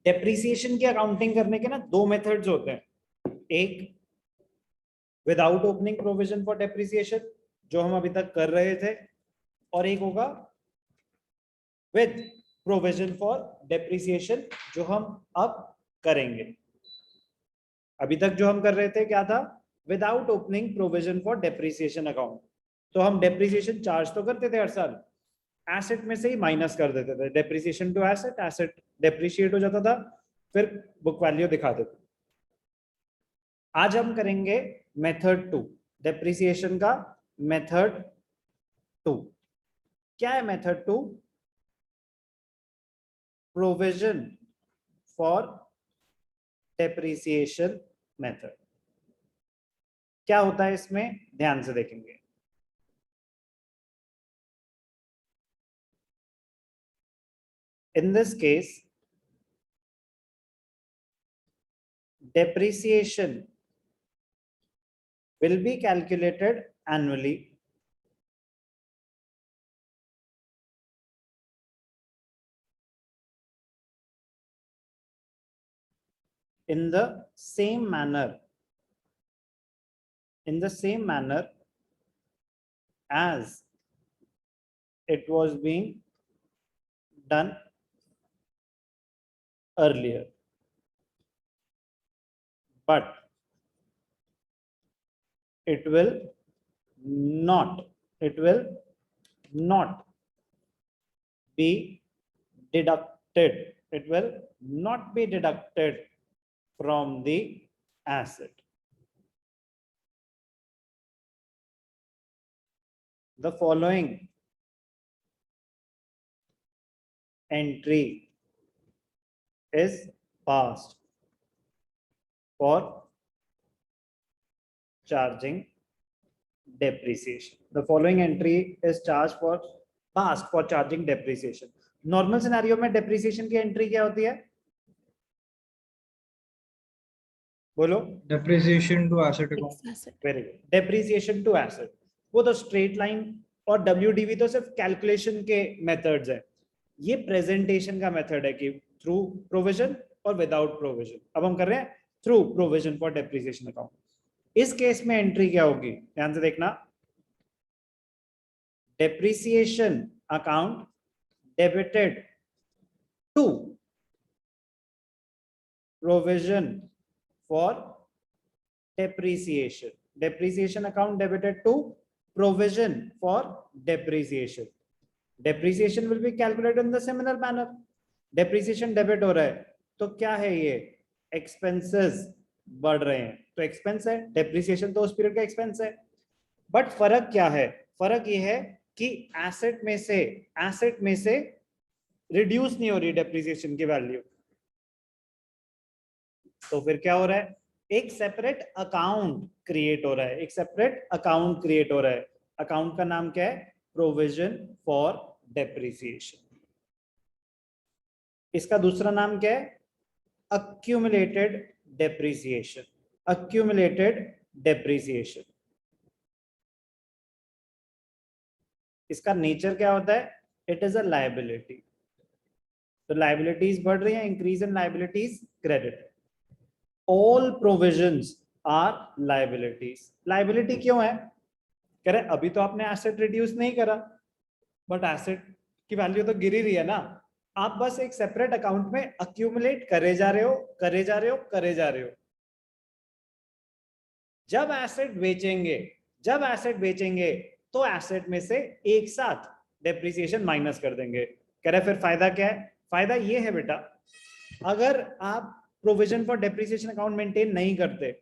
Depreciation की accounting करने के ना दो मेथड्स होते हैं, एक without opening provision for depreciation जो हम अभी तक कर रहे थे, और एक होगा विद प्रोविजन फॉर डेप्रिसिएशन जो हम अब करेंगे। अभी तक जो हम कर रहे थे क्या था, without opening provision for depreciation account. तो हम डेप्रिसिएशन चार्ज तो करते थे हर साल, एसेट में से ही माइनस कर देते थे, depreciation to asset, asset depreciate हो जाता था, फिर बुक वैल्यू दिखा देते। आज हम करेंगे मेथड 2, डेप्रिसिएशन का मेथड 2। क्या है method 2? Provision for depreciation method. क्या होता है इसमें, ध्यान से देखेंगे। In this case, depreciation will be calculated annually in the same manner as it was being done earlier, but it will not be deducted. It will not be deducted from the asset. The following entry is passed for charging depreciation. The following entry is passed for charging depreciation. Normal scenario में depreciation की entry क्या होती है, बोलो? Depreciation to asset account. Very good, depreciation to asset. वो तो straight line और WDV तो सिर्फ कैलकुलेशन के मेथड्स है, ये प्रेजेंटेशन का मेथड है कि थ्रू प्रोविजन और विदाउट प्रोविजन। अब हम कर रहे हैं through provision for depreciation account. इस केस में एंट्री क्या होगी, ध्यान से देखना। Depreciation account debited to provision for depreciation. Depreciation account debited to provision for depreciation. Depreciation will be calculated in the similar manner. Depreciation debit हो रहा है तो क्या है, ये एक्सपेंसेस बढ़ रहे हैं तो एक्सपेंस है, डेप्रिसिएशन तो उस पीरियड का एक्सपेंस है। बट फर्क क्या है, फर्क ये है कि एसेट में से रिड्यूस नहीं हो रही डेप्रिसिएशन की वैल्यू। तो फिर क्या हो रहा है, एक सेपरेट अकाउंट क्रिएट हो रहा है, एक सेपरेट अकाउंट क्रिएट हो रहा है। अकाउंट का नाम क्या है, प्रोविजन फॉर डेप्रिसिएशन। इसका दूसरा नाम क्या है, accumulated depreciation। accumulated depreciation, इसका नेचर क्या होता है, इट इज अ लायबिलिटी। तो लायबिलिटीज बढ़ रही है, increase in liabilities, credit. All provisions are liabilities. Liability क्यों है, कह रहे अभी तो आपने एसेट रिड्यूस नहीं करा, बट एसेट की वैल्यू तो गिरी रही है ना। आप बस एक सेपरेट अकाउंट में अक्यूमुलेट करे जा रहे हो। जब एसेट बेचेंगे तो एसेट में से एक साथ डेप्रिसिएशन माइनस कर देंगे। कह रहे फिर फायदा क्या है, फायदा ये है बेटा, अगर आप provision for depreciation account maintain नहीं करते,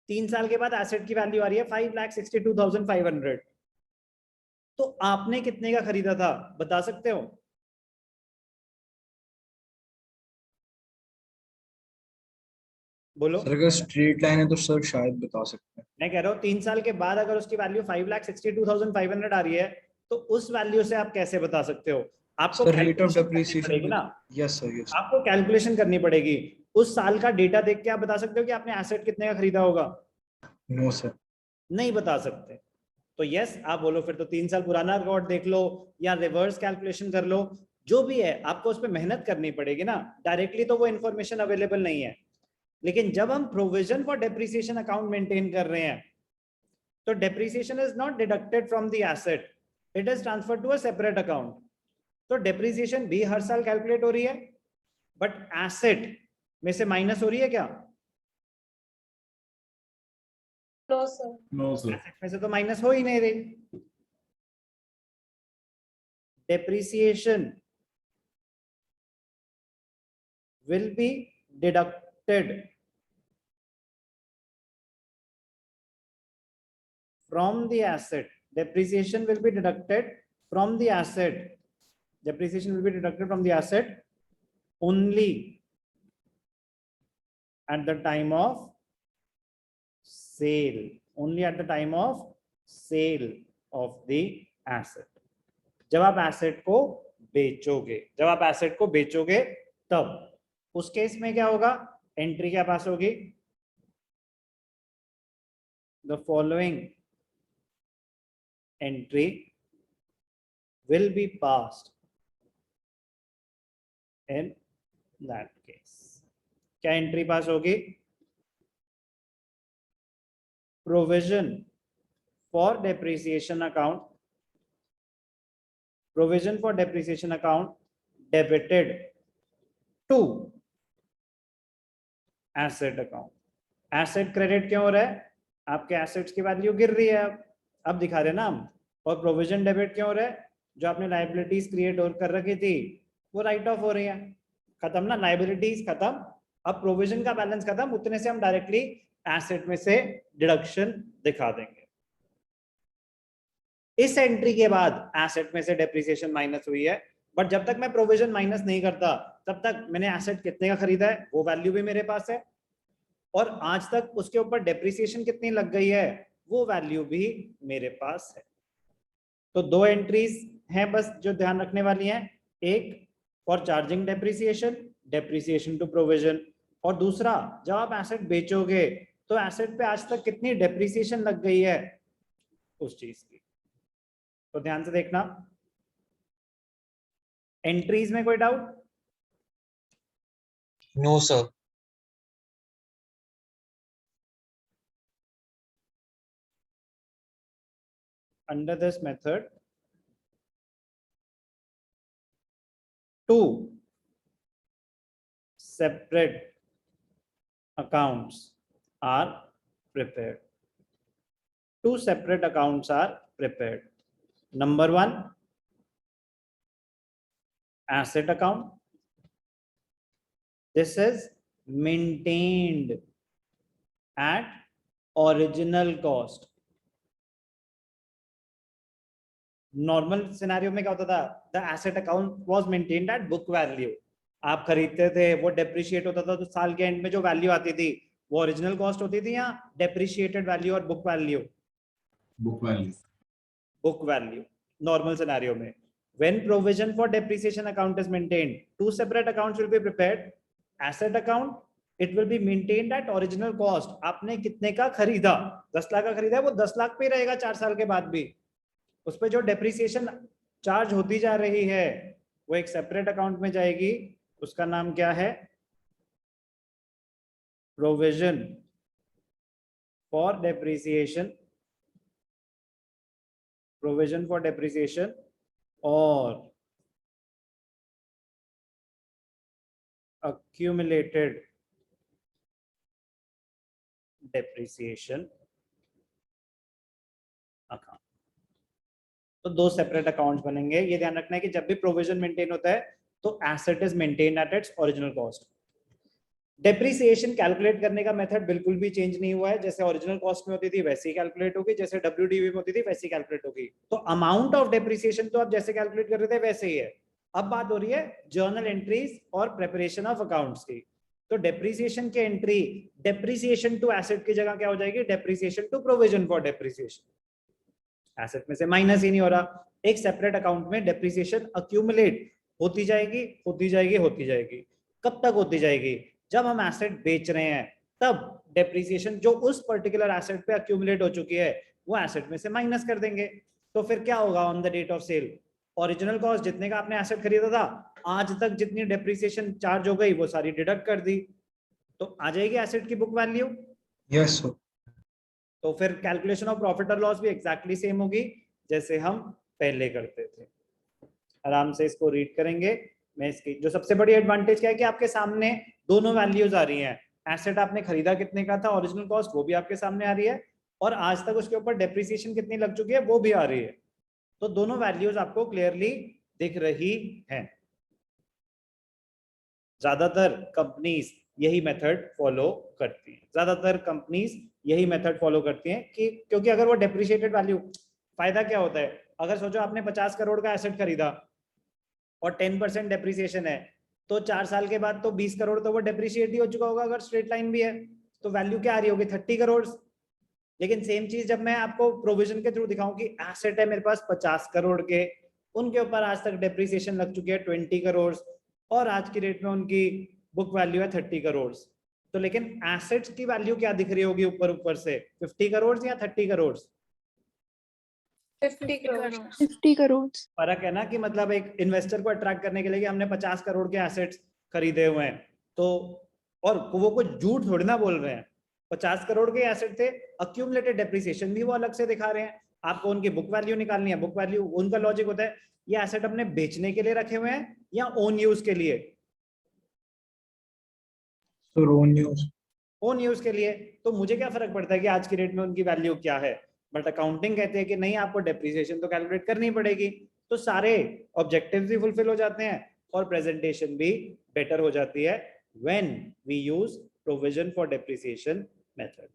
3 साल के बाद एसेट की वैल्यू आ रही है 5,62,500, तो आपने कितने का खरीदा था बता सकते हो? बोलो। सर अगर स्ट्रेट लाइन है तो सर शायद बता सकते हैं। मैं कह रहा हूँ 3 साल के बाद अगर उसकी वैल्यू 5,62,500 आ रही है तो उस वैल्यू से आप कैसे बता सकते हो? आपको रेट ऑफ डेप्रिसिएशन ना, यस सर, यस आपको कैलकुलेशन करनी पड़ेगी। उस साल का डेटा देख के आप बता सकते हो कि आपने एसेट कितने का खरीदा होगा? नो सर, नहीं बता सकते। तो यस आप बोलो फिर तो 3 साल पुराना रिकॉर्ड देख लो या रिवर्स कैलकुलेशन कर लो, जो भी है आपको उस पर मेहनत करनी पड़ेगी ना, डायरेक्टली तो वो इन्फॉर्मेशन अवेलेबल नहीं है। लेकिन जब हम provision for depreciation account maintain कर रहे हैं तो depreciation is not deducted from the asset, it is transfer to a separate account. तो डेप्रिसिएशन भी हर साल कैलकुलेट हो रही है, बट एसेट में से माइनस हो रही है क्या? No sir. No sir. Asset में से तो माइनस हो ही नहीं रही। Depreciation will be deducted from the asset. Depreciation will be deducted from the asset. Depreciation will be deducted from the asset only at the time of sale. Only at the time of sale of the asset. जब आप asset को बेचोगे, जब आप asset को बेचोगे तब उस case में क्या होगा? एंट्री क्या पास होगी? The following entry will be passed in that case. क्या एंट्री पास होगी? Provision for depreciation account, provision for depreciation account debited to asset account. Asset credit क्यों हो रहा है? आपके एसेट्स की वैल्यू गिर रही है अब दिखा रहे ना हम। और प्रोविजन डेबिट क्यों हो रहा है? जो आपने लायबिलिटीज क्रिएट और कर रखी थी वो राइट ऑफ हो रही है। खत्म ना, लायबिलिटीज खत्म, अब प्रोविजन का बैलेंस खत्म, उतने से हम डायरेक्टली एसेट में से डिडक्शन दिखा देंगे। इस एंट्री के बाद एसेट में से डेप्रिसिएशन माइनस हुई है, बट जब तक मैं प्रोविजन माइनस नहीं करता तब तक मैंने एसेट कितने का खरीदा है वो वैल्यू भी मेरे पास है, और आज तक उसके ऊपर डेप्रिसिएशन कितनी लग गई है वो वैल्यू भी मेरे पास है। तो दो एंट्रीज हैं बस जो ध्यान रखने वाली हैं, एक for charging depreciation, depreciation to provision, और दूसरा जब आप एसेट बेचोगे तो एसेट पे आज तक कितनी डेप्रिसिएशन लग गई है उस चीज की। तो ध्यान से देखना। एंट्रीज में कोई doubt? No sir. Under this method, two separate accounts are prepared. Two separate accounts are prepared. Number one, asset account. This is maintained at original cost. Normal scenario में क्या होता था? The asset account was maintained eight book value. आप खरीदते थे, वो depreciate होता था, तो साल के एंड में जो वैल्यू आती थी वो ओरिजिनल कॉस्ट होती थी या डेप्रिशिएटेड वैल्यू और book value? Book value. Book value normal scenario में। When provision for depreciation account is maintained, two separate accounts will be prepared. Asset account, it will be maintained at original cost. आपने कितने का खरीदा? 10 लाख का खरीदा है, वो 10 लाख पे रहेगा 4 साल के बाद भी। उस पर जो डेप्रिसिएशन चार्ज होती जा रही है वो एक सेपरेट अकाउंट में जाएगी, उसका नाम क्या है? Provision for depreciation, provision for depreciation और accumulated depreciation account। तो दो सेपरेट अकाउंट्स बनेंगे। ये ध्यान रखना है कि जब भी प्रोविजन मेंटेन होता है तो asset is maintain at its original cost. Depreciation calculate करने का मेथड बिल्कुल भी चेंज नहीं हुआ है, जैसे ओरिजिनल कॉस्ट में होती थी वैसे ही कैलकुलेट होगी, जैसे WDV में होती थी वैसे ही कैलकुलेट होगी। तो अमाउंट ऑफ डेप्रिसिएशन तो आप जैसे कैलकुलेट कर रहे थे वैसे ही है। अब बात हो रही है जर्नल एंट्रीज और प्रिपरेशन ऑफ अकाउंट्स की। तो डेप्रिसिएशन की एंट्री डेप्रिसिएशन टू एसेट की जगह क्या हो जाएगी? Depreciation to provision for depreciation. Asset में से माइनस ही नहीं हो रहा, एक सेपरेट अकाउंट में डेप्रिसिएशन अक्यूमुलेट होती जाएगी, होती जाएगी, होती जाएगी। कब तक होती जाएगी? जब हम एसेट बेच रहे हैं तब डेप्रिसिएशन जो उस पर्टिकुलर एसेट पे अक्यूमुलेट हो चुकी है वो एसेट में से माइनस कर देंगे। तो फिर क्या होगा on the date of sale? Original cost जितने का आपने एसेट खरीदा था, आज तक जितनी डेप्रिसिएशन चार्ज हो गई वो सारी डिडक्ट कर दी, तो आ जाएगी एसेट की बुक वैल्यू। Yes sir. तो फिर कैलकुलेशन ऑफ प्रॉफिट और लॉस भी एग्जैक्टली सेम होगी जैसे हम पहले करते थे। आराम से इसको रीड करेंगे। मैं इसकी जो सबसे बड़ी एडवांटेज क्या है कि आपके सामने दोनों वैल्यूज आ रही हैं। एसेट आपने खरीदा कितने का था, ओरिजिनल कॉस्ट वो भी आपके सामने आ रही है, और आज तक उसके ऊपर डेप्रिसिएशन कितनी लग चुकी है वो भी आ रही है। तो दोनों वैल्यूज आपको क्लियरली दिख रही हैं। ज्यादातर कंपनीज यही मेथड फॉलो करती हैं, ज्यादातर कंपनीज यही मेथड फॉलो करती हैं कि क्योंकि अगर वो डेप्रिशिएटेड वैल्यू, फायदा क्या होता है, अगर सोचो आपने 50 करोड़ का एसेट खरीदा और 10% डेप्रिसिएशन है, तो 4 साल के बाद तो 20 करोड़ तो वो डेप्रिशिएट ही हो चुका होगा अगर स्ट्रेट लाइन भी है, तो वैल्यू क्या आ रही होगी 30 करोड़। लेकिन सेम चीज जब मैं आपको प्रोविजन के थ्रू दिखाऊं कि एसेट है मेरे पास 50 करोड़ के, उनके ऊपर आज तक डेप्रिसिएशन लग चुकी है 20 करोड़ और आज की डेट में उनकी बुक वैल्यू है 30 करोड़, तो लेकिन एसेट्स की वैल्यू क्या दिख रही होगी ऊपर ऊपर से, 50 करोड़ या 30 करोड़? 50 crore. 50 करोड़। फर्क है ना कि मतलब एक इन्वेस्टर को अट्रैक्ट करने के लिए कि हमने 50 करोड़ के एसेट्स खरीदे हुए हैं, तो और वो कुछ झूठ थोड़ी ना बोल रहे हैं, 50 करोड़ के एसेट थे, अक्यूमुलेटेड डेप्रिसिएशन भी वो अलग से दिखा रहे हैं, आपको उनकी बुक वैल्यू निकालनी है। बुक वैल्यू उनका लॉजिक होता है ये एसेट अपने बेचने के लिए रखे हुए हैं या ओन यूज के लिए। Sir own use. Own use के लिए, तो मुझे क्या फर्क पड़ता है कि आज की डेट में उनकी वैल्यू क्या है, बट अकाउंटिंग कहते हैं कि नहीं आपको डेप्रिसिएशन तो कैलकुलेट करनी पड़ेगी, तो सारे ऑब्जेक्टिव्स भी फुलफिल हो जाते हैं और प्रेजेंटेशन भी बेटर हो जाती है when we use provision for depreciation method.